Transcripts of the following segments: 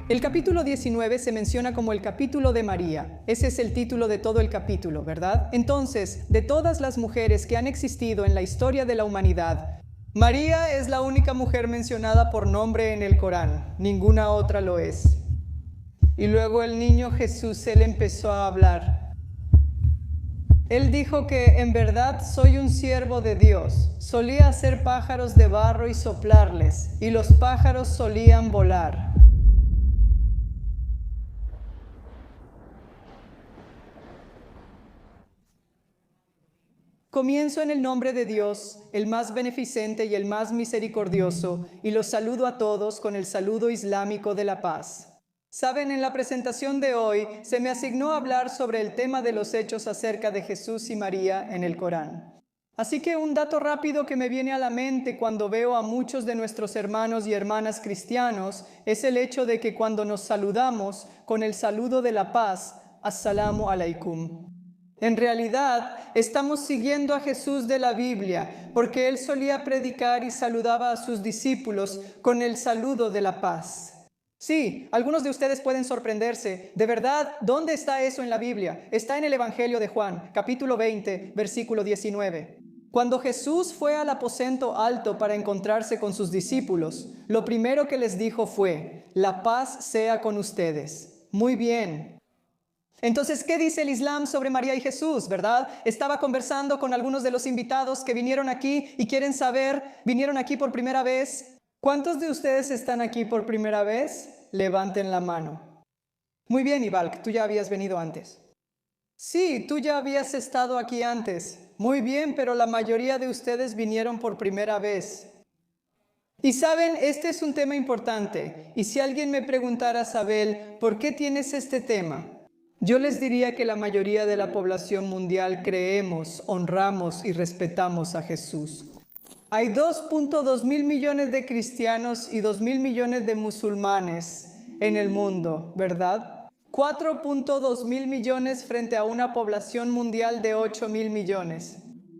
El capítulo 19 se menciona como el capítulo de María. Ese es el título de todo el capítulo, ¿verdad? Entonces, de todas las mujeres que han existido en la historia de la humanidad, María es la única mujer mencionada por nombre en el Corán. Ninguna otra lo es. Y luego el niño Jesús, él empezó a hablar. Él dijo que en verdad soy un siervo de Dios. Solía hacer pájaros de barro y soplarles, y los pájaros solían volar. Comienzo en el nombre de Dios, el más beneficente y el más misericordioso, y los saludo a todos con el saludo islámico de la paz. Saben, en la presentación de hoy se me asignó hablar sobre el tema de los hechos acerca de Jesús y María en el Corán. Así que un dato rápido que me viene a la mente cuando veo a muchos de nuestros hermanos y hermanas cristianos es el hecho de que cuando nos saludamos con el saludo de la paz, Assalamu alaikum. En realidad, estamos siguiendo a Jesús de la Biblia, porque él solía predicar y saludaba a sus discípulos con el saludo de la paz. Sí, algunos de ustedes pueden sorprenderse. ¿De verdad? ¿Dónde está eso en la Biblia? Está en el Evangelio de Juan, capítulo 20, versículo 19. Cuando Jesús fue al aposento alto para encontrarse con sus discípulos, lo primero que les dijo fue: «La paz sea con ustedes». Muy bien. Entonces, ¿qué dice el Islam sobre María y Jesús, verdad? Estaba conversando con algunos de los invitados que vinieron aquí y quieren saber, ¿vinieron aquí por primera vez? ¿Cuántos de ustedes están aquí por primera vez? Levanten la mano. Muy bien, Ibalk, tú ya habías venido antes. Sí, tú ya habías estado aquí antes. Muy bien, pero la mayoría de ustedes vinieron por primera vez. Y saben, este es un tema importante. Y si alguien me preguntara, Sabel, ¿por qué tienes este tema? Yo les diría que la mayoría de la población mundial creemos, honramos y respetamos a Jesús. Hay 2.2 mil millones de cristianos y 2 mil millones de musulmanes en el mundo, ¿verdad? 4.2 mil millones frente a una población mundial de 8 mil millones.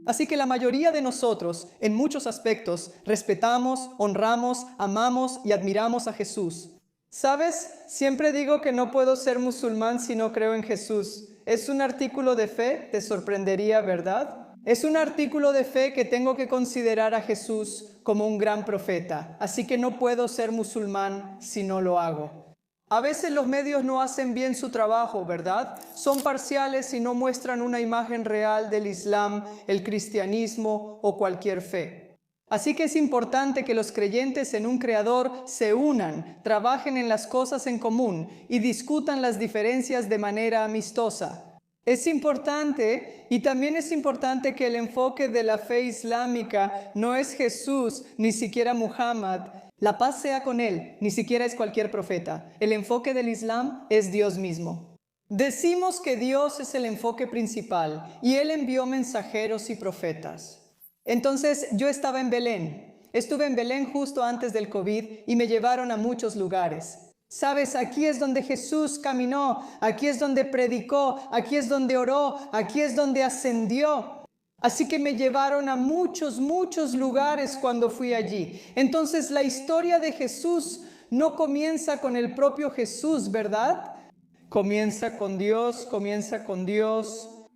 Así que la mayoría de nosotros, en muchos aspectos, respetamos, honramos, amamos y admiramos a Jesús. ¿Sabes? Siempre digo que no puedo ser musulmán si no creo en Jesús. Es un artículo de fe, te sorprendería, ¿verdad? Es un artículo de fe que tengo que considerar a Jesús como un gran profeta. Así que no puedo ser musulmán si no lo hago. A veces los medios no hacen bien su trabajo, ¿verdad? Son parciales y no muestran una imagen real del Islam, el cristianismo o cualquier fe. Así que es importante que los creyentes en un Creador se unan, trabajen en las cosas en común y discutan las diferencias de manera amistosa. Es importante, y también es importante, que el enfoque de la fe islámica no es Jesús, ni siquiera Muhammad. La paz sea con él, ni siquiera es cualquier profeta. El enfoque del Islam es Dios mismo. Decimos que Dios es el enfoque principal y Él envió mensajeros y profetas. Entonces yo estaba en Belén. Estuve en Belén justo antes del COVID y me llevaron a muchos lugares. Sabes, aquí es donde Jesús caminó, aquí es donde predicó, aquí es donde oró, aquí es donde ascendió. Así que me llevaron a muchos lugares cuando fui allí. Entonces la historia de Jesús no comienza con el propio Jesús, ¿verdad? Comienza con Dios,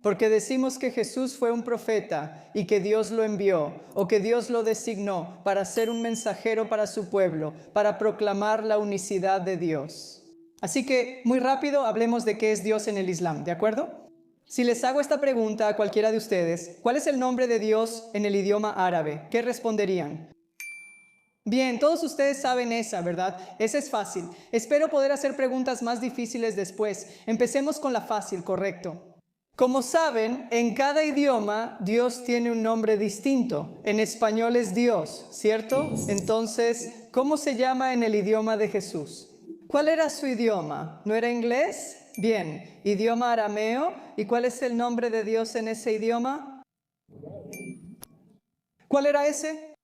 porque decimos que Jesús fue un profeta y que Dios lo envió o que Dios lo designó para ser un mensajero para su pueblo, para proclamar la unicidad de Dios. Así que, muy rápido, hablemos de qué es Dios en el Islam, ¿de acuerdo? Si les hago esta pregunta a cualquiera de ustedes, ¿cuál es el nombre de Dios en el idioma árabe? ¿Qué responderían? Bien, todos ustedes saben esa, ¿verdad? Esa es fácil. Espero poder hacer preguntas más difíciles después. Empecemos con la fácil, correcto. Como saben, en cada idioma Dios tiene un nombre distinto. En español es Dios, ¿cierto? Entonces, ¿cómo se llama en el idioma de Jesús? ¿Cuál era su idioma? ¿No era inglés? Bien, idioma arameo. ¿Y cuál es el nombre de Dios en ese idioma? ¿Cuál era ese?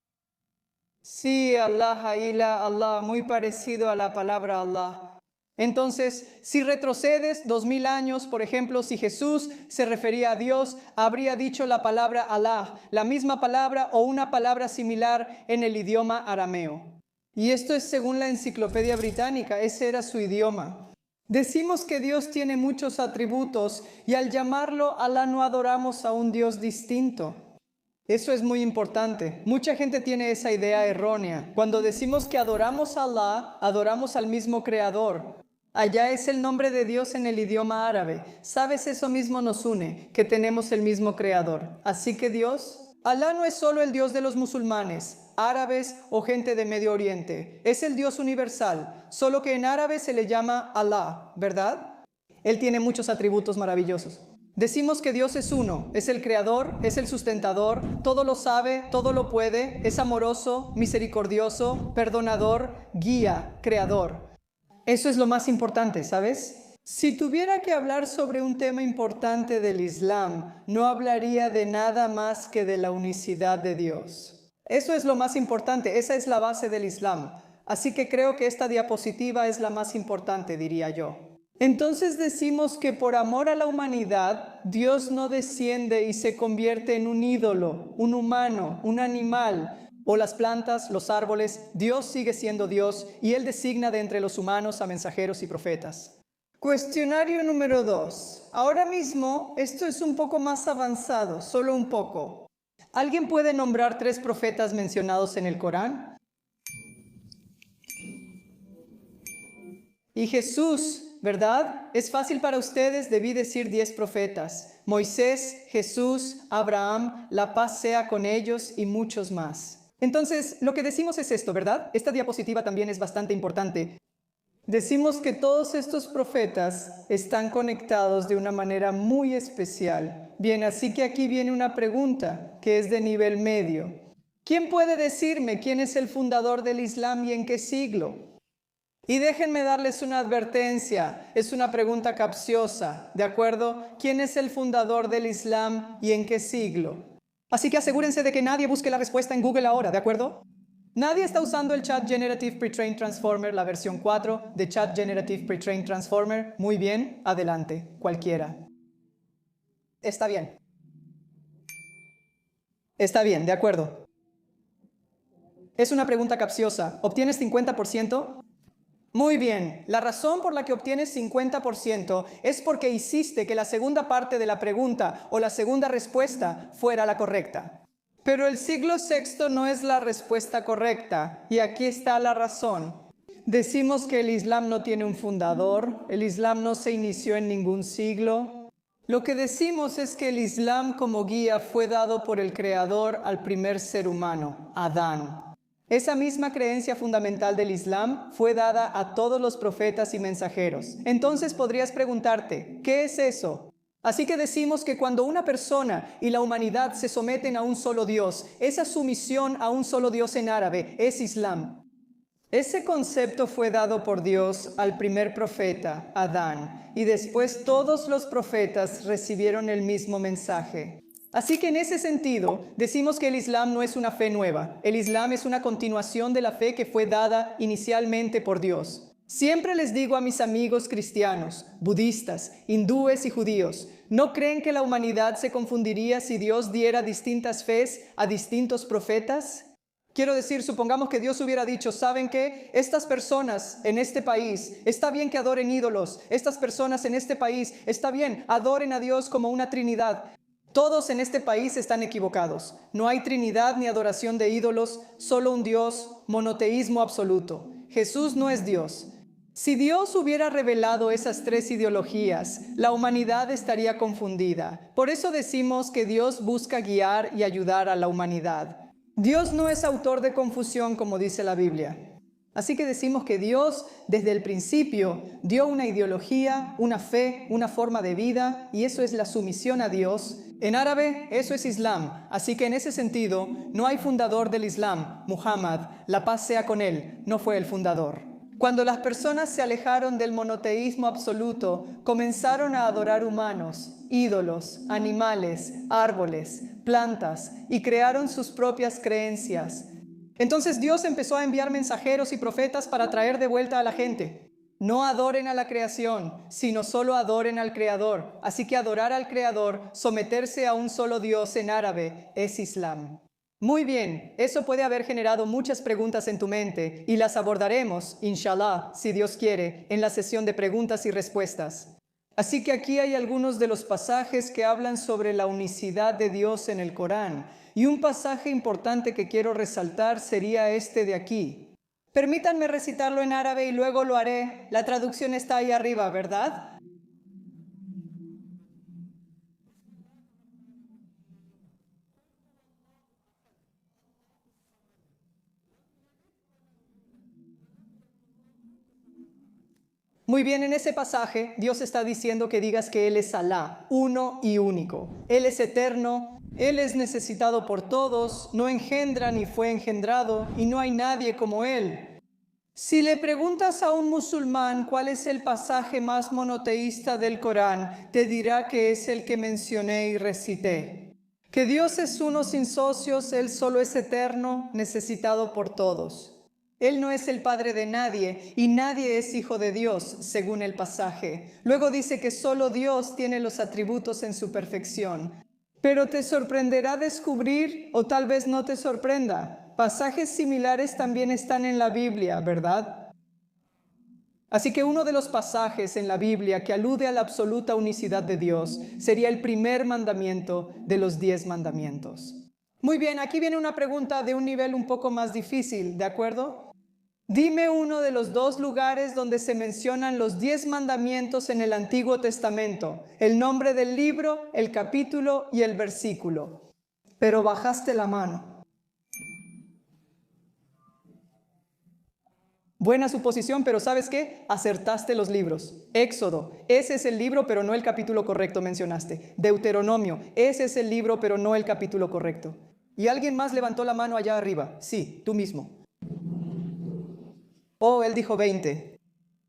Sí, Allah, Aila, Allah, muy parecido a la palabra Allah. Entonces, si retrocedes 2000 años, por ejemplo, si Jesús se refería a Dios, habría dicho la palabra Allah, la misma palabra o una palabra similar en el idioma arameo. Y esto es según la Enciclopedia Británica, ese era su idioma. Decimos que Dios tiene muchos atributos y al llamarlo Alá no adoramos a un Dios distinto. Eso es muy importante. Mucha gente tiene esa idea errónea. Cuando decimos que adoramos a Alá, adoramos al mismo Creador. Allá es el nombre de Dios en el idioma árabe. ¿Sabes? Eso mismo nos une, que tenemos el mismo Creador. Así que Dios, Alá no es solo el Dios de los musulmanes, árabes o gente de Medio Oriente. Es el Dios universal, solo que en árabe se le llama Alá, ¿verdad? Él tiene muchos atributos maravillosos. Decimos que Dios es uno, es el creador, es el sustentador, todo lo sabe, todo lo puede, es amoroso, misericordioso, perdonador, guía, creador. Eso es lo más importante, ¿sabes? Si tuviera que hablar sobre un tema importante del Islam, no hablaría de nada más que de la unicidad de Dios. Eso es lo más importante, esa es la base del Islam. Así que creo que esta diapositiva es la más importante, diría yo. Entonces decimos que por amor a la humanidad, Dios no desciende y se convierte en un ídolo, un humano, un animal, o las plantas, los árboles. Dios sigue siendo Dios y Él designa de entre los humanos a mensajeros y profetas. Cuestionario número 2. Ahora mismo esto es un poco más avanzado, solo un poco. ¿Alguien puede nombrar 3 profetas mencionados en el Corán? Y Jesús, ¿verdad? Es fácil para ustedes, debí decir 10 profetas. Moisés, Jesús, Abraham, la paz sea con ellos y muchos más. Entonces, lo que decimos es esto, ¿verdad? Esta diapositiva también es bastante importante. Decimos que todos estos profetas están conectados de una manera muy especial. Bien, así que aquí viene una pregunta que es de nivel medio. ¿Quién puede decirme quién es el fundador del Islam y en qué siglo? Y déjenme darles una advertencia, es una pregunta capciosa, ¿de acuerdo? ¿Quién es el fundador del Islam y en qué siglo? Así que asegúrense de que nadie busque la respuesta en Google ahora, ¿de acuerdo? Nadie está usando el Chat Generative Pre-trained Transformer, la versión 4 de Chat Generative Pre-trained Transformer. Muy bien, adelante, cualquiera. Está bien. Está bien, de acuerdo. Es una pregunta capciosa. ¿Obtienes 50%? Muy bien, la razón por la que obtienes 50% es porque hiciste que la segunda parte de la pregunta o la segunda respuesta fuera la correcta. Pero el siglo VI no es la respuesta correcta, y aquí está la razón. Decimos que el Islam no tiene un fundador, el Islam no se inició en ningún siglo. Lo que decimos es que el Islam como guía fue dado por el Creador al primer ser humano, Adán. Esa misma creencia fundamental del Islam fue dada a todos los profetas y mensajeros. Entonces podrías preguntarte, ¿qué es eso? Así que decimos que cuando una persona y la humanidad se someten a un solo Dios, esa sumisión a un solo Dios en árabe es Islam. Ese concepto fue dado por Dios al primer profeta, Adán, y después todos los profetas recibieron el mismo mensaje. Así que en ese sentido, decimos que el Islam no es una fe nueva. El Islam es una continuación de la fe que fue dada inicialmente por Dios. Siempre les digo a mis amigos cristianos, budistas, hindúes y judíos, ¿no creen que la humanidad se confundiría si Dios diera distintas fes a distintos profetas? Quiero decir, supongamos que Dios hubiera dicho, ¿saben qué? Estas personas en este país, está bien que adoren ídolos. Estas personas en este país, está bien, adoren a Dios como una trinidad. Todos en este país están equivocados. No hay trinidad ni adoración de ídolos, solo un Dios, monoteísmo absoluto. Jesús no es Dios. Si Dios hubiera revelado esas 3 ideologías, la humanidad estaría confundida. Por eso decimos que Dios busca guiar y ayudar a la humanidad. Dios no es autor de confusión, como dice la Biblia. Así que decimos que Dios, desde el principio, dio una ideología, una fe, una forma de vida, y eso es la sumisión a Dios. En árabe, eso es Islam. Así que en ese sentido, no hay fundador del Islam, Muhammad, la paz sea con él, no fue el fundador. Cuando las personas se alejaron del monoteísmo absoluto, comenzaron a adorar humanos, ídolos, animales, árboles, plantas, y crearon sus propias creencias. Entonces Dios empezó a enviar mensajeros y profetas para traer de vuelta a la gente. No adoren a la creación, sino solo adoren al Creador. Así que adorar al Creador, someterse a un solo Dios en árabe, es Islam. Muy bien, eso puede haber generado muchas preguntas en tu mente y las abordaremos, inshallah, si Dios quiere, en la sesión de preguntas y respuestas. Así que aquí hay algunos de los pasajes que hablan sobre la unicidad de Dios en el Corán. Y un pasaje importante que quiero resaltar sería este de aquí. Permítanme recitarlo en árabe y luego lo haré. La traducción está ahí arriba, ¿verdad? Muy bien, en ese pasaje Dios está diciendo que digas que Él es Alá, uno y único. Él es eterno, Él es necesitado por todos, no engendra ni fue engendrado y no hay nadie como Él. Si le preguntas a un musulmán cuál es el pasaje más monoteísta del Corán, te dirá que es el que mencioné y recité. Que Dios es uno sin socios, Él solo es eterno, necesitado por todos. Él no es el padre de nadie y nadie es hijo de Dios, según el pasaje. Luego dice que solo Dios tiene los atributos en su perfección. Pero te sorprenderá descubrir, o tal vez no te sorprenda, pasajes similares también están en la Biblia, ¿verdad? Así que uno de los pasajes en la Biblia que alude a la absoluta unicidad de Dios sería el primer mandamiento de los 10 mandamientos. Muy bien, aquí viene una pregunta de un nivel un poco más difícil, ¿de acuerdo? Dime uno de los 2 lugares donde se mencionan los 10 mandamientos en el Antiguo Testamento, el nombre del libro, el capítulo y el versículo. Pero bajaste la mano. Buena suposición, pero ¿sabes qué? Acertaste los libros. Éxodo, ese es el libro, pero no el capítulo correcto mencionaste. Deuteronomio, ese es el libro, pero no el capítulo correcto. ¿Y alguien más levantó la mano allá arriba? Sí, tú mismo. Oh, él dijo 20.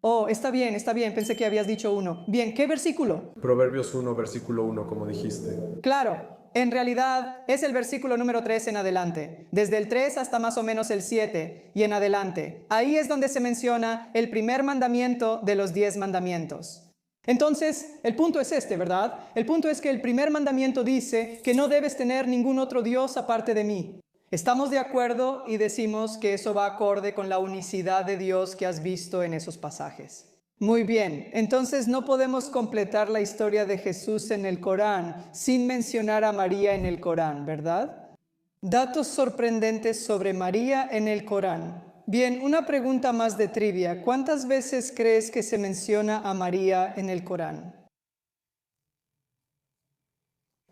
Oh, está bien, pensé que habías dicho 1. Bien, ¿qué versículo? Proverbios 1, versículo 1, como dijiste. Claro, en realidad es el versículo número 3 en adelante, desde el 3 hasta más o menos el 7 y en adelante. Ahí es donde se menciona el primer mandamiento de los 10 mandamientos. Entonces, el punto es este, ¿verdad? El punto es que el primer mandamiento dice que no debes tener ningún otro Dios aparte de mí. Estamos de acuerdo y decimos que eso va acorde con la unicidad de Dios que has visto en esos pasajes. Muy bien, entonces no podemos completar la historia de Jesús en el Corán sin mencionar a María en el Corán, ¿verdad? Datos sorprendentes sobre María en el Corán. Bien, una pregunta más de trivia. ¿Cuántas veces crees que se menciona a María en el Corán?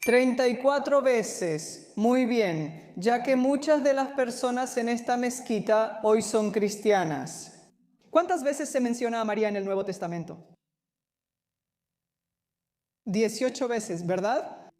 34 veces. Muy bien, ya que muchas de las personas en esta mezquita hoy son cristianas. ¿Cuántas veces se menciona a María en el Nuevo Testamento? 18 veces, ¿verdad?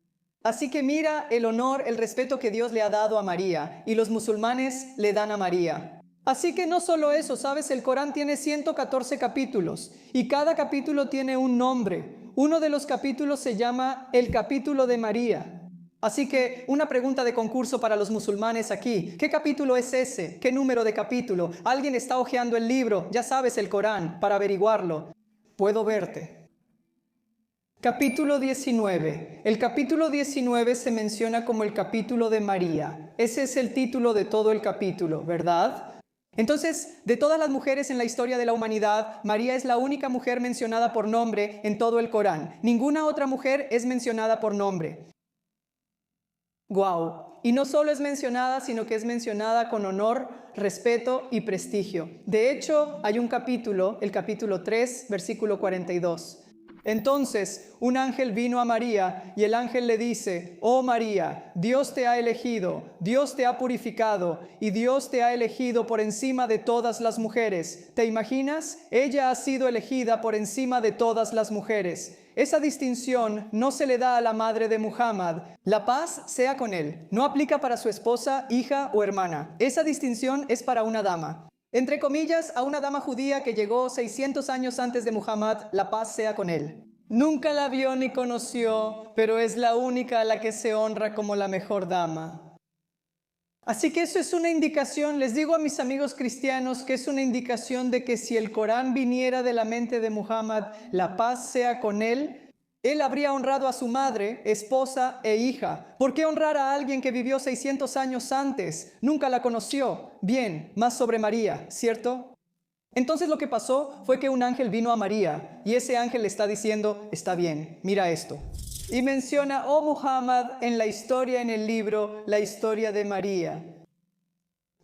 Así que mira el honor, el respeto que Dios le ha dado a María y los musulmanes le dan a María. Así que no solo eso, ¿sabes? El Corán tiene 114 capítulos y cada capítulo tiene un nombre. Uno de los capítulos se llama el capítulo de María. Así que una pregunta de concurso para los musulmanes aquí. ¿Qué capítulo es ese? ¿Qué número de capítulo? Alguien está hojeando el libro, ya sabes, el Corán, para averiguarlo. Puedo verte. Capítulo 19. El capítulo 19 se menciona como el capítulo de María. Ese es el título de todo el capítulo, ¿verdad? Entonces, de todas las mujeres en la historia de la humanidad, María es la única mujer mencionada por nombre en todo el Corán. Ninguna otra mujer es mencionada por nombre. ¡Guau! Y no solo es mencionada, sino que es mencionada con honor, respeto y prestigio. De hecho, hay un capítulo, el capítulo 3, versículo 42. Entonces, un ángel vino a María y el ángel le dice: oh María, Dios te ha elegido, Dios te ha purificado y Dios te ha elegido por encima de todas las mujeres. ¿Te imaginas? Ella ha sido elegida por encima de todas las mujeres. Esa distinción no se le da a la madre de Muhammad. La paz sea con él. No aplica para su esposa, hija o hermana. Esa distinción es para una dama. Entre comillas, a una dama judía que llegó 600 años antes de Muhammad, la paz sea con él. Nunca la vio ni conoció, pero es la única a la que se honra como la mejor dama. Así que eso es una indicación, les digo a mis amigos cristianos que es una indicación de que si el Corán viniera de la mente de Muhammad, la paz sea con él, Él habría honrado a su madre, esposa e hija. ¿Por qué honrar a alguien que vivió 600 años antes? Nunca la conoció. Bien, más sobre María, ¿cierto? Entonces lo que pasó fue que un ángel vino a María y ese ángel le está diciendo, está bien, mira esto. Y menciona, oh Muhammad, en la historia, en el libro, la historia de María.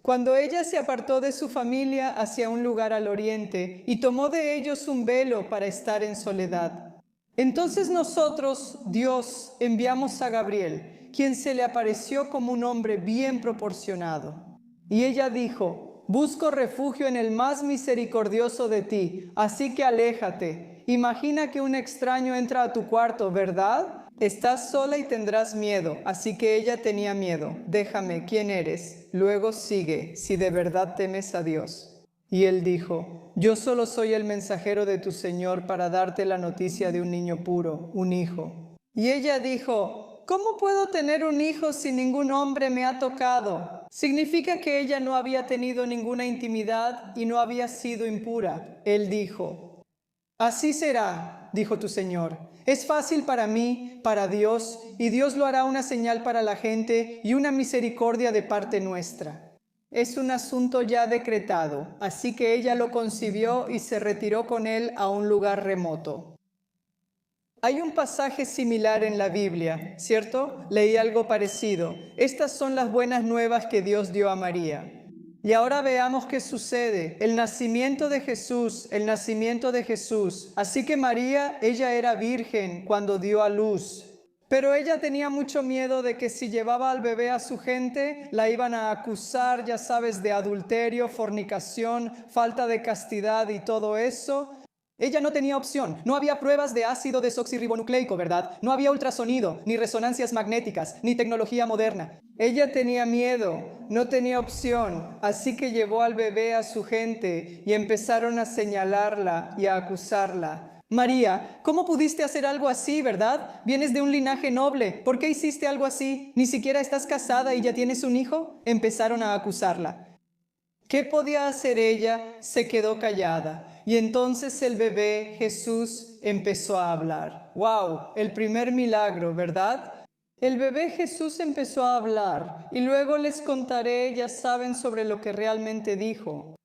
Cuando ella se apartó de su familia hacia un lugar al oriente y tomó de ellos un velo para estar en soledad. Entonces nosotros, Dios, enviamos a Gabriel, quien se le apareció como un hombre bien proporcionado. Y ella dijo, busco refugio en el más misericordioso de ti, así que aléjate. Imagina que un extraño entra a tu cuarto, ¿verdad? Estás sola y tendrás miedo. Así que ella tenía miedo. Déjame, ¿quién eres? Luego sigue, si de verdad temes a Dios. Y él dijo, yo solo soy el mensajero de tu Señor para darte la noticia de un niño puro, un hijo. Y ella dijo, ¿cómo puedo tener un hijo si ningún hombre me ha tocado? Significa que ella no había tenido ninguna intimidad y no había sido impura. Él dijo, así será, dijo tu Señor. Es fácil para mí, para Dios, y Dios lo hará una señal para la gente y una misericordia de parte nuestra. Es un asunto ya decretado, así que ella lo concibió y se retiró con él a un lugar remoto. Hay un pasaje similar en la Biblia, ¿cierto? Leí algo parecido. Estas son las buenas nuevas que Dios dio a María. Y ahora veamos qué sucede. El nacimiento de Jesús, el nacimiento de Jesús. Así que María, ella era virgen cuando dio a luz. Pero ella tenía mucho miedo de que si llevaba al bebé a su gente, la iban a acusar, ya sabes, de adulterio, fornicación, falta de castidad y todo eso. Ella no tenía opción. No había pruebas de ácido desoxirribonucleico, ¿verdad? No había ultrasonido, ni resonancias magnéticas, ni tecnología moderna. Ella tenía miedo, no tenía opción. Así que llevó al bebé a su gente y empezaron a señalarla y a acusarla. María, ¿cómo pudiste hacer algo así, verdad? Vienes de un linaje noble. ¿Por qué hiciste algo así? ¿Ni siquiera estás casada y ya tienes un hijo? Empezaron a acusarla. ¿Qué podía hacer ella? Se quedó callada. Y entonces el bebé Jesús empezó a hablar. ¡Wow! El primer milagro, ¿verdad? El bebé Jesús empezó a hablar. Y luego les contaré, ya saben, sobre lo que realmente dijo.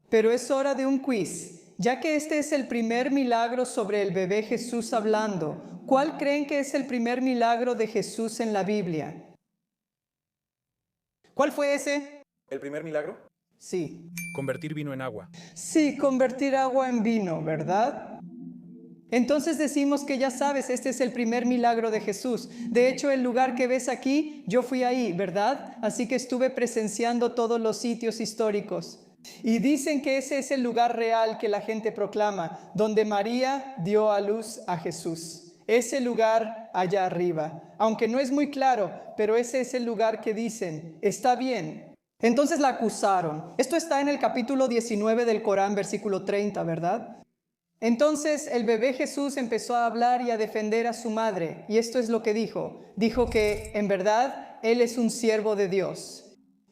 Pero es hora de un quiz. Ya que este es el primer milagro sobre el bebé Jesús hablando, ¿cuál creen que es el primer milagro de Jesús en la Biblia? ¿Cuál fue ese? ¿El primer milagro? Sí. Convertir vino en agua. Sí, convertir agua en vino, ¿verdad? Entonces decimos que ya sabes, este es el primer milagro de Jesús. De hecho, el lugar que ves aquí, yo fui ahí, ¿verdad? Así que estuve presenciando todos los sitios históricos. Y dicen que ese es el lugar real que la gente proclama, donde María dio a luz a Jesús. Ese lugar allá arriba. Aunque no es muy claro, pero ese es el lugar que dicen, está bien. Entonces la acusaron. Esto está en el capítulo 19 del Corán, versículo 30, ¿verdad? Entonces el bebé Jesús empezó a hablar y a defender a su madre. Y esto es lo que dijo. Dijo que, en verdad, Él es un siervo de Dios.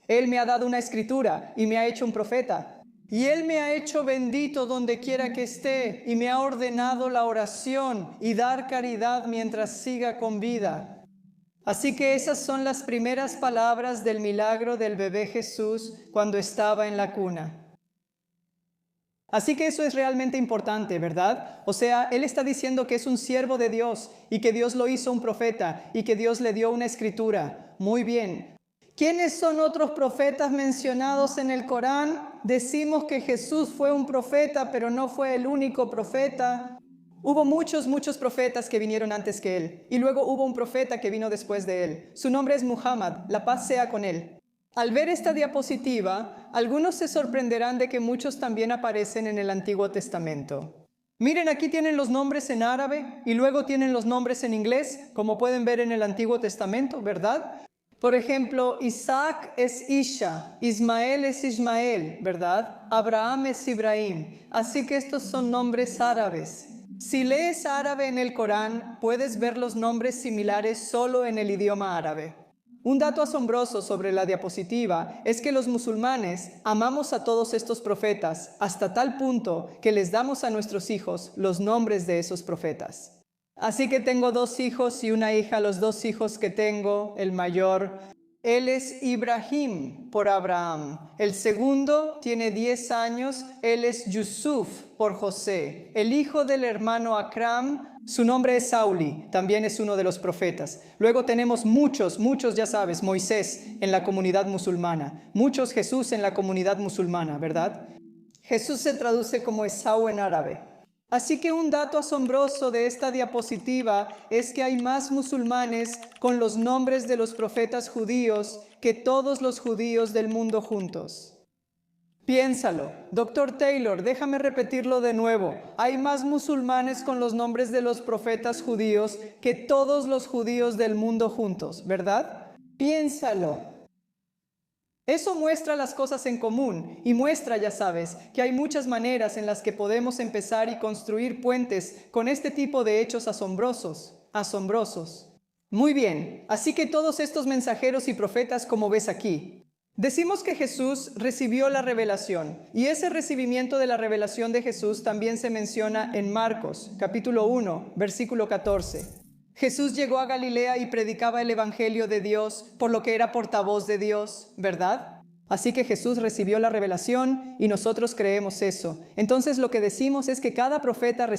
Él me ha dado una escritura y me ha hecho un profeta. Y Él me ha hecho bendito donde quiera que esté y me ha ordenado la oración y dar caridad mientras siga con vida. Así que esas son las primeras palabras del milagro del bebé Jesús cuando estaba en la cuna. Así que eso es realmente importante, ¿verdad? O sea, Él está diciendo que es un siervo de Dios y que Dios lo hizo un profeta y que Dios le dio una escritura. Muy bien. ¿Quiénes son otros profetas mencionados en el Corán? Decimos que Jesús fue un profeta, pero no fue el único profeta. Hubo muchos profetas que vinieron antes que él, y luego hubo un profeta que vino después de él. Su nombre es Muhammad, la paz sea con él. Al ver esta diapositiva, algunos se sorprenderán de que muchos también aparecen en el Antiguo Testamento. Miren, aquí tienen los nombres en árabe, y luego tienen los nombres en inglés, como pueden ver en el Antiguo Testamento, ¿verdad? Por ejemplo, Isaac es Isha, Ismael es Ismael, ¿verdad? Abraham es Ibrahim. Así que estos son nombres árabes. Si lees árabe en el Corán, puedes ver los nombres similares solo en el idioma árabe. Un dato asombroso sobre la diapositiva es que los musulmanes amamos a todos estos profetas hasta tal punto que les damos a nuestros hijos los nombres de esos profetas. Así que tengo 2 hijos y una hija. Los 2 hijos que tengo, el mayor, él es Ibrahim por Abraham. El segundo tiene 10 años, él es Yusuf por José. El hijo del hermano Acram, su nombre es Sauli, también es uno de los profetas. Luego tenemos muchos, ya sabes, Moisés en la comunidad musulmana. Muchos Jesús en la comunidad musulmana, ¿verdad? Jesús se traduce como Esaú en árabe. Así que un dato asombroso de esta diapositiva es que hay más musulmanes con los nombres de los profetas judíos que todos los judíos del mundo juntos. Piénsalo, Dr. Taylor, déjame repetirlo de nuevo. Hay más musulmanes con los nombres de los profetas judíos que todos los judíos del mundo juntos, ¿verdad? Piénsalo. Eso muestra las cosas en común y muestra, ya sabes, que hay muchas maneras en las que podemos empezar y construir puentes con este tipo de hechos asombrosos. Muy bien, así que todos estos mensajeros y profetas, como ves aquí, decimos que Jesús recibió la revelación y ese recibimiento de la revelación de Jesús también se menciona en Marcos, capítulo 1, versículo 14. Jesús llegó a Galilea y predicaba el evangelio de Dios, por lo que era portavoz de Dios, ¿verdad? Así que Jesús recibió la revelación y nosotros creemos eso. Entonces lo que decimos es que cada profeta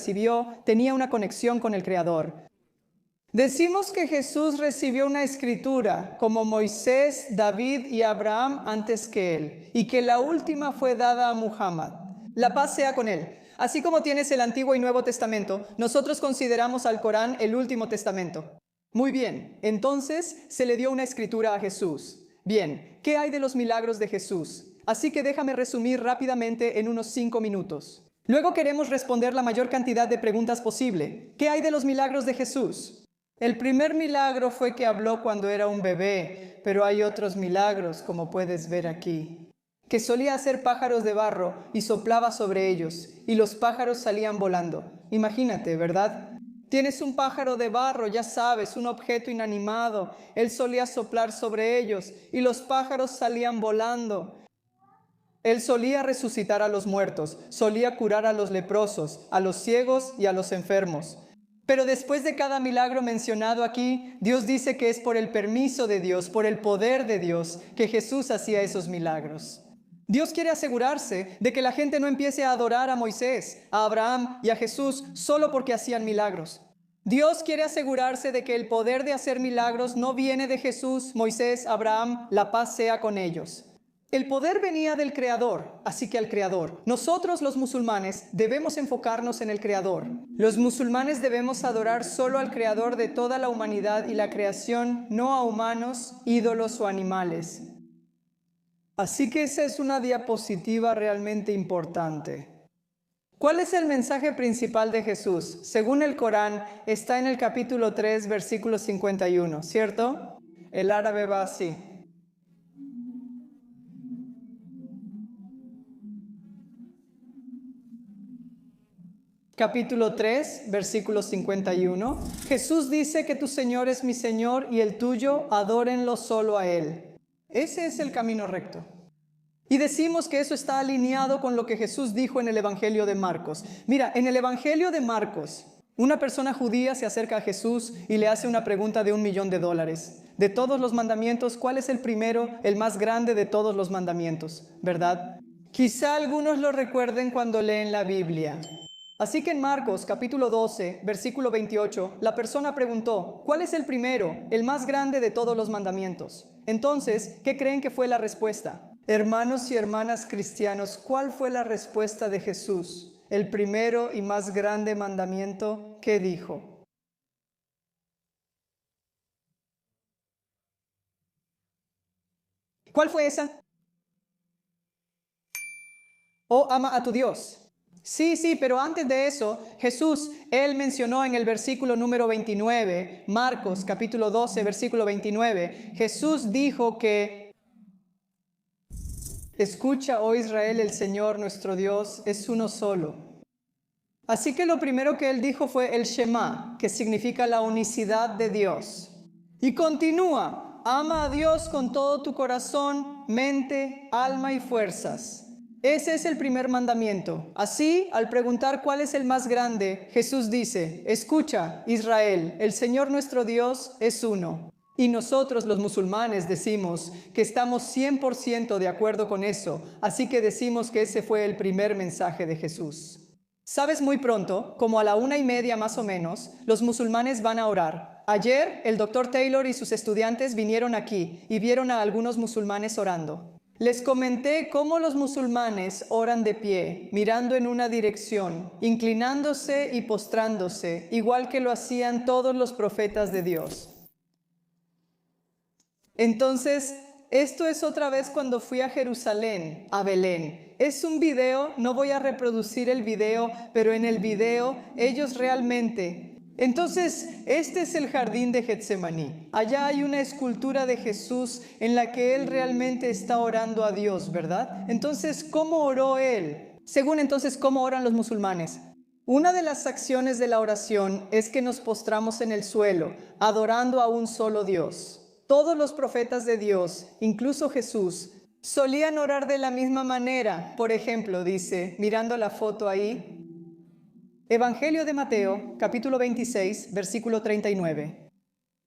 tenía una conexión con el Creador. Decimos que Jesús recibió una escritura como Moisés, David y Abraham antes que él, y que la última fue dada a Muhammad. La paz sea con él. Así como tienes el Antiguo y Nuevo Testamento, nosotros consideramos al Corán el Último Testamento. Muy bien, entonces se le dio una escritura a Jesús. Bien, ¿qué hay de los milagros de Jesús? Así que déjame resumir rápidamente en unos 5 minutos. Luego queremos responder la mayor cantidad de preguntas posible. ¿Qué hay de los milagros de Jesús? El primer milagro fue que habló cuando era un bebé, pero hay otros milagros, como puedes ver aquí. Que solía hacer pájaros de barro y soplaba sobre ellos, y los pájaros salían volando. Imagínate, ¿verdad? Tienes un pájaro de barro, ya sabes, un objeto inanimado. Él solía soplar sobre ellos, y los pájaros salían volando. Él solía resucitar a los muertos, solía curar a los leprosos, a los ciegos y a los enfermos. Pero después de cada milagro mencionado aquí, Dios dice que es por el permiso de Dios, por el poder de Dios, que Jesús hacía esos milagros. Dios quiere asegurarse de que la gente no empiece a adorar a Moisés, a Abraham y a Jesús solo porque hacían milagros. Dios quiere asegurarse de que el poder de hacer milagros no viene de Jesús, Moisés, Abraham, la paz sea con ellos. El poder venía del Creador, así que al Creador. Nosotros los musulmanes debemos enfocarnos en el Creador. Los musulmanes debemos adorar solo al Creador de toda la humanidad y la creación, no a humanos, ídolos o animales. Así que esa es una diapositiva realmente importante. ¿Cuál es el mensaje principal de Jesús? Según el Corán, está en el capítulo 3, versículo 51, ¿cierto? El árabe va así. Capítulo 3, versículo 51. Jesús dice que tu Señor es mi Señor y el tuyo, adórenlo solo a Él. Ese es el camino recto. Y decimos que eso está alineado con lo que Jesús dijo en el Evangelio de Marcos. Mira, en el Evangelio de Marcos, una persona judía se acerca a Jesús y le hace una pregunta de $1 millón. De todos los mandamientos, ¿cuál es el primero, el más grande de todos los mandamientos? ¿Verdad? Quizá algunos lo recuerden cuando leen la Biblia. Así que en Marcos capítulo 12, versículo 28, la persona preguntó, ¿cuál es el primero, el más grande de todos los mandamientos? Entonces, ¿qué creen que fue la respuesta? Hermanos y hermanas cristianos, ¿cuál fue la respuesta de Jesús? El primero y más grande mandamiento, ¿qué dijo? ¿Cuál fue esa? Oh, ama a tu Dios. Sí, pero antes de eso, Jesús, Él mencionó en el versículo número 29, Marcos capítulo 12, versículo 29, Jesús dijo que, escucha, oh Israel, el Señor nuestro Dios es uno solo. Así que lo primero que Él dijo fue el Shema, que significa la unicidad de Dios. Y continúa, ama a Dios con todo tu corazón, mente, alma y fuerzas. Ese es el primer mandamiento. Así, al preguntar cuál es el más grande, Jesús dice, escucha, Israel, el Señor nuestro Dios es uno. Y nosotros los musulmanes decimos que estamos 100% de acuerdo con eso, así que decimos que ese fue el primer mensaje de Jesús. Sabes, muy pronto, como a la 1:30 más o menos, los musulmanes van a orar. Ayer, el Dr. Taylor y sus estudiantes vinieron aquí y vieron a algunos musulmanes orando. Les comenté cómo los musulmanes oran de pie, mirando en una dirección, inclinándose y postrándose, igual que lo hacían todos los profetas de Dios. Entonces, esto es otra vez cuando fui a Jerusalén, a Belén. Es un video, no voy a reproducir el video, pero en el video ellos realmente... Entonces, este es el jardín de Getsemaní. Allá hay una escultura de Jesús en la que Él realmente está orando a Dios, ¿verdad? Entonces, ¿cómo oró Él? Según entonces, ¿cómo oran los musulmanes? Una de las acciones de la oración es que nos postramos en el suelo, adorando a un solo Dios. Todos los profetas de Dios, incluso Jesús, solían orar de la misma manera. Por ejemplo, dice, mirando la foto ahí, Evangelio de Mateo, capítulo 26, versículo 39.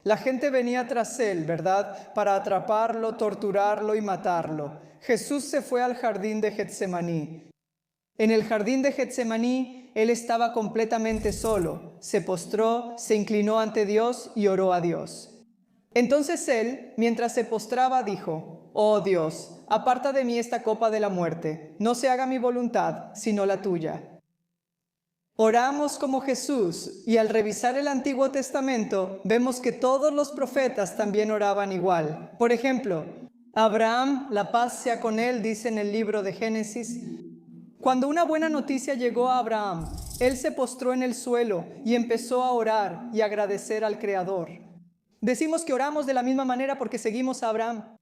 La gente venía tras él, ¿verdad?, para atraparlo, torturarlo y matarlo. Jesús se fue al jardín de Getsemaní. En el jardín de Getsemaní, él estaba completamente solo. Se postró, se inclinó ante Dios y oró a Dios. Entonces él, mientras se postraba, dijo, «Oh Dios, aparta de mí esta copa de la muerte. No se haga mi voluntad, sino la tuya». Oramos como Jesús, y al revisar el Antiguo Testamento, vemos que todos los profetas también oraban igual. Por ejemplo, Abraham, la paz sea con él, dice en el libro de Génesis. Cuando una buena noticia llegó a Abraham, él se postró en el suelo y empezó a orar y agradecer al Creador. Decimos que oramos de la misma manera porque seguimos a Abraham.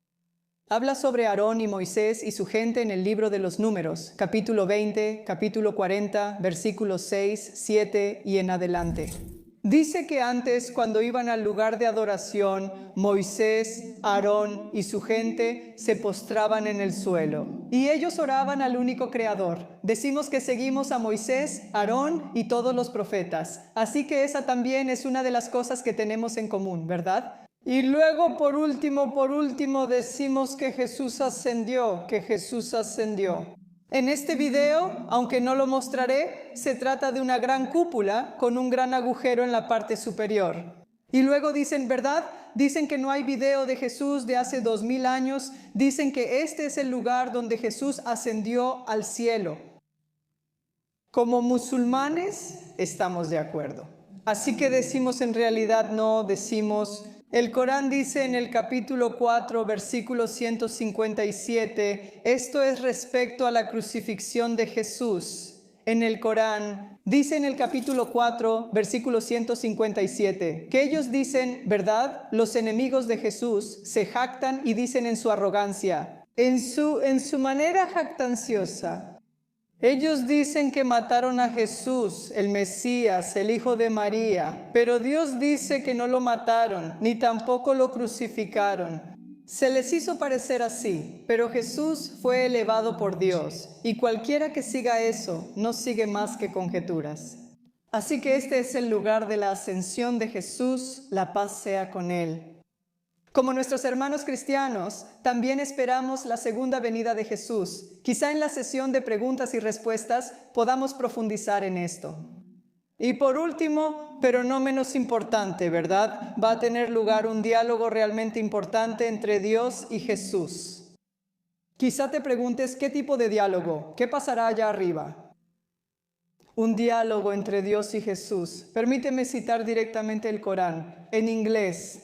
Habla sobre Aarón y Moisés y su gente en el libro de los Números, capítulo 20, capítulo 40, versículos 6, 7 y en adelante. Dice que antes, cuando iban al lugar de adoración, Moisés, Aarón y su gente se postraban en el suelo. Y ellos oraban al único Creador. Decimos que seguimos a Moisés, Aarón y todos los profetas. Así que esa también es una de las cosas que tenemos en común, ¿verdad? Y luego, por último, decimos que Jesús ascendió, En este video, aunque no lo mostraré, se trata de una gran cúpula con un gran agujero en la parte superior. Y luego dicen, ¿verdad? Dicen que no hay video de Jesús de hace 2000 años. Dicen que este es el lugar donde Jesús ascendió al cielo. Como musulmanes, estamos de acuerdo. Así que decimos en realidad no, decimos... El Corán dice en el capítulo 4, versículo 157, esto es respecto a la crucifixión de Jesús. En el Corán dice en el capítulo 4, versículo 157, que ellos dicen, ¿verdad? Los enemigos de Jesús se jactan y dicen en su arrogancia, en su manera jactanciosa. Ellos dicen que mataron a Jesús, el Mesías, el Hijo de María, pero Dios dice que no lo mataron, ni tampoco lo crucificaron. Se les hizo parecer así, pero Jesús fue elevado por Dios, y cualquiera que siga eso no sigue más que conjeturas. Así que este es el lugar de la ascensión de Jesús, la paz sea con él. Como nuestros hermanos cristianos, también esperamos la segunda venida de Jesús. Quizá en la sesión de preguntas y respuestas podamos profundizar en esto. Y por último, pero no menos importante, ¿verdad? Va a tener lugar un diálogo realmente importante entre Dios y Jesús. Quizá te preguntes, ¿qué tipo de diálogo? ¿Qué pasará allá arriba? Un diálogo entre Dios y Jesús. Permíteme citar directamente el Corán, en inglés.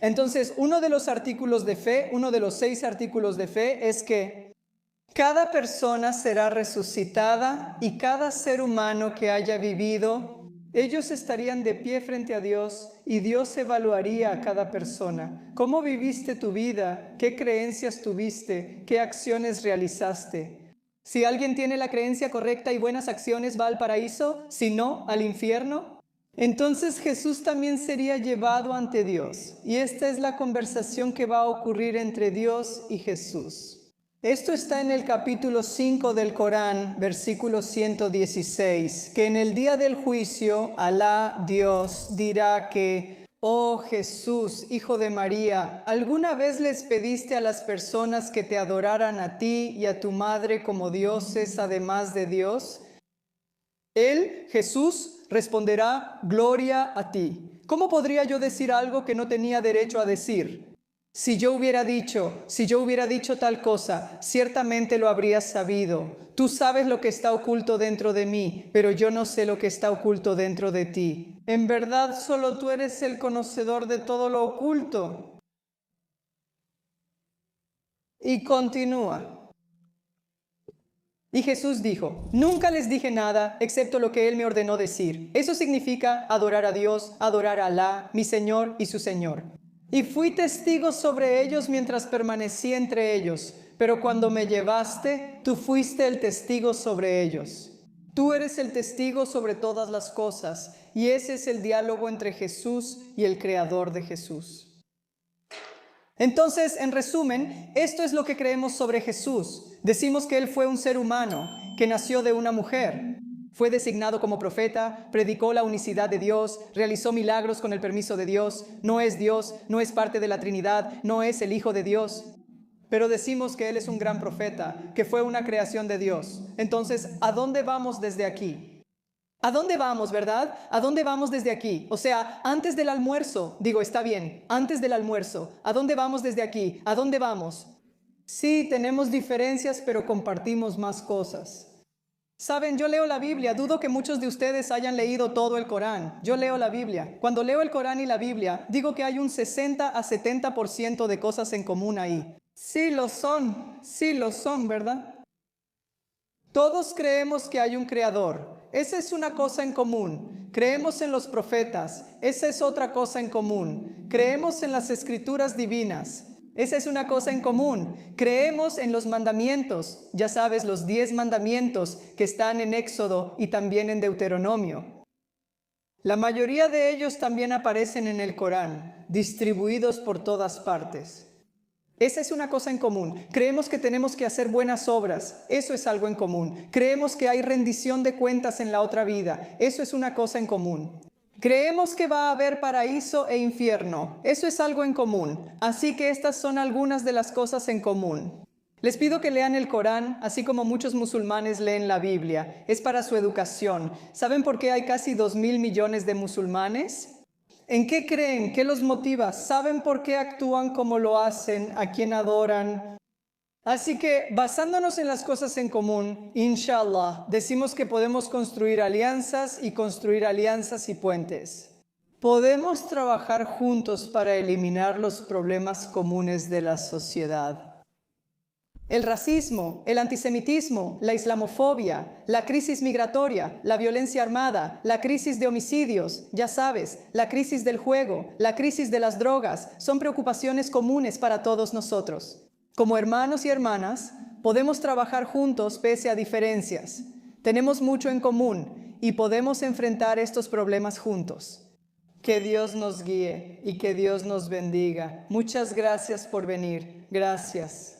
Entonces, uno de los artículos de fe, uno de los 6 artículos de fe es que cada persona será resucitada y cada ser humano que haya vivido, ellos estarían de pie frente a Dios y Dios evaluaría a cada persona. ¿Cómo viviste tu vida? ¿Qué creencias tuviste? ¿Qué acciones realizaste? Si alguien tiene la creencia correcta y buenas acciones, ¿va al paraíso? Si no, ¿al infierno? Entonces Jesús también sería llevado ante Dios. Y esta es la conversación que va a ocurrir entre Dios y Jesús. Esto está en el capítulo 5 del Corán, versículo 116, que en el día del juicio, Alá, Dios, dirá que, oh Jesús, hijo de María, ¿alguna vez les pediste a las personas que te adoraran a ti y a tu madre como dioses además de Dios? Él, Jesús, responderá, gloria a ti. ¿Cómo podría yo decir algo que no tenía derecho a decir? Si yo hubiera dicho tal cosa, ciertamente lo habrías sabido. Tú sabes lo que está oculto dentro de mí, pero yo no sé lo que está oculto dentro de ti. En verdad, solo tú eres el conocedor de todo lo oculto. Y continúa. Y Jesús dijo, nunca les dije nada excepto lo que Él me ordenó decir. Eso significa adorar a Dios, adorar a Alá, mi Señor y su Señor. Y fui testigo sobre ellos mientras permanecí entre ellos, pero cuando me llevaste, tú fuiste el testigo sobre ellos. Tú eres el testigo sobre todas las cosas, y ese es el diálogo entre Jesús y el Creador de Jesús. Entonces, en resumen, esto es lo que creemos sobre Jesús. Decimos que Él fue un ser humano, que nació de una mujer. Fue designado como profeta, predicó la unicidad de Dios, realizó milagros con el permiso de Dios, no es Dios, no es parte de la Trinidad, no es el Hijo de Dios. Pero decimos que Él es un gran profeta, que fue una creación de Dios. Entonces, ¿a dónde vamos desde aquí? ¿A dónde vamos, verdad? ¿A dónde vamos desde aquí? O sea, antes del almuerzo, está bien, antes del almuerzo. ¿A dónde vamos desde aquí? ¿A dónde vamos? Sí, tenemos diferencias, pero compartimos más cosas. Saben, yo leo la Biblia, dudo que muchos de ustedes hayan leído todo el Corán. Yo leo la Biblia. Cuando leo el Corán y la Biblia, digo que hay un 60 a 70% de cosas en común ahí. Sí lo son, ¿verdad? Todos creemos que hay un creador. Esa es una cosa en común. Creemos en los profetas. Esa es otra cosa en común. Creemos en las escrituras divinas. Esa es una cosa en común. Creemos en los mandamientos. Ya sabes, los 10 mandamientos que están en Éxodo y también en Deuteronomio. La mayoría de ellos también aparecen en el Corán, distribuidos por todas partes. Esa es una cosa en común. Creemos que tenemos que hacer buenas obras. Eso es algo en común. Creemos que hay rendición de cuentas en la otra vida. Eso es una cosa en común. Creemos que va a haber paraíso e infierno. Eso es algo en común. Así que estas son algunas de las cosas en común. Les pido que lean el Corán, así como muchos musulmanes leen la Biblia. Es para su educación. ¿Saben por qué hay casi 2.000 millones de musulmanes? ¿En qué creen? ¿Qué los motiva? ¿Saben por qué actúan como lo hacen? ¿A quién adoran? Así que, basándonos en las cosas en común, inshallah, decimos que podemos construir alianzas y puentes. Podemos trabajar juntos para eliminar los problemas comunes de la sociedad. El racismo, el antisemitismo, la islamofobia, la crisis migratoria, la violencia armada, la crisis de homicidios, ya sabes, la crisis del juego, la crisis de las drogas, son preocupaciones comunes para todos nosotros. Como hermanos y hermanas, podemos trabajar juntos pese a diferencias. Tenemos mucho en común y podemos enfrentar estos problemas juntos. Que Dios nos guíe y que Dios nos bendiga. Muchas gracias por venir. Gracias.